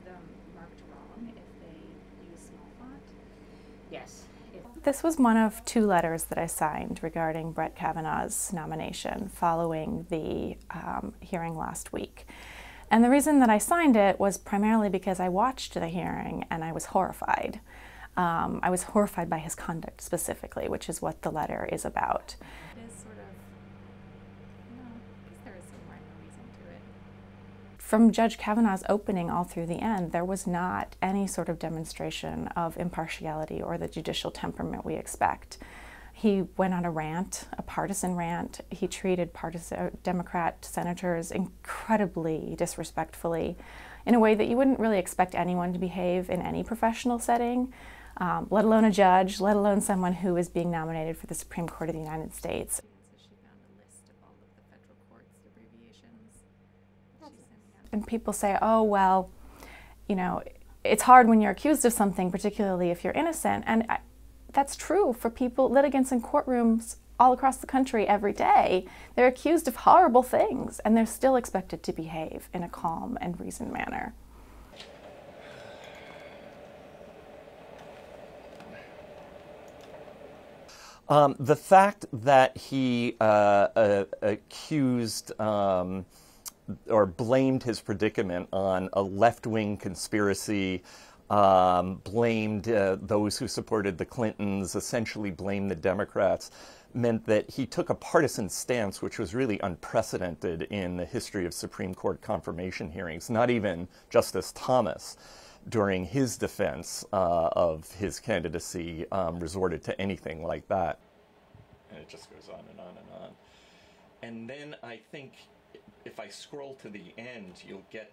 have them marked wrong if they use small font? Yes. This was one of 2 letters that I signed regarding Brett Kavanaugh's nomination following the hearing last week. And the reason that I signed it was primarily because I watched the hearing and I was horrified. I was horrified by his conduct specifically, which is what the letter is about. It is sort of, because there is some rhyme or reason to it. From Judge Kavanaugh's opening all through the end, there was not any sort of demonstration of impartiality or the judicial temperament we expect. He went on a rant, a partisan rant. He treated Democrat senators incredibly disrespectfully in a way that you wouldn't really expect anyone to behave in any professional setting, let alone a judge, let alone someone who is being nominated for the Supreme Court of the United States. So she found a list of all of the federal courts' abbreviations. And people say, oh, well, you know, it's hard when you're accused of something, particularly if you're innocent. And that's true for people, litigants in courtrooms all across the country every day. They're accused of horrible things, and they're still expected to behave in a calm and reasoned manner. The fact that he accused or blamed his predicament on a left-wing conspiracy, blamed those who supported the Clintons, essentially blamed the Democrats, meant that he took a partisan stance which was really unprecedented in the history of Supreme Court confirmation hearings. Not even Justice Thomas, during his defense of his candidacy, resorted to anything like that. And it just goes on and on and on. And then I think if I scroll to the end, you'll get,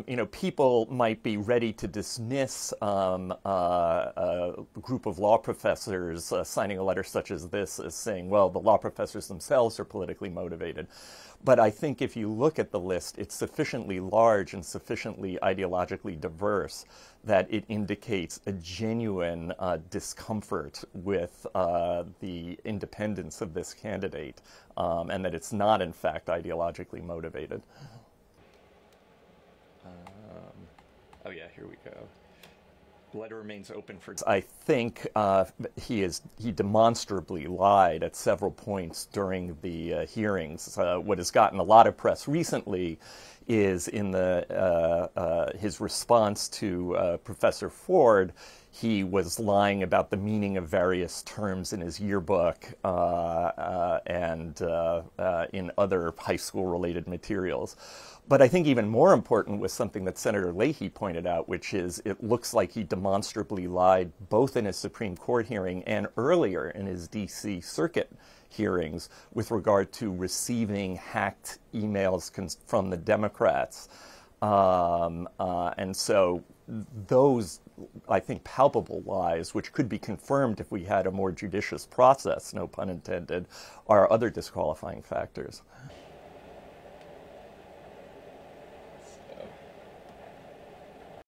you know, people might be ready to dismiss a group of law professors signing a letter such as this as saying, well, the law professors themselves are politically motivated. But I think if you look at the list, it's sufficiently large and sufficiently ideologically diverse that it indicates a genuine discomfort with the independence of this candidate, and that it's not, in fact, ideologically motivated. Oh yeah, here we go. The letter remains open for... I think he demonstrably lied at several points during the hearings. What has gotten a lot of press recently is in his response to Professor Ford. He was lying about the meaning of various terms in his yearbook and in other high school-related materials. But I think even more important was something that Senator Leahy pointed out, which is it looks like he demonstrably lied both in his Supreme Court hearing and earlier in his D.C. Circuit hearings with regard to receiving hacked emails from the Democrats. And so those, I think, palpable lies, which could be confirmed if we had a more judicious process, no pun intended, are other disqualifying factors.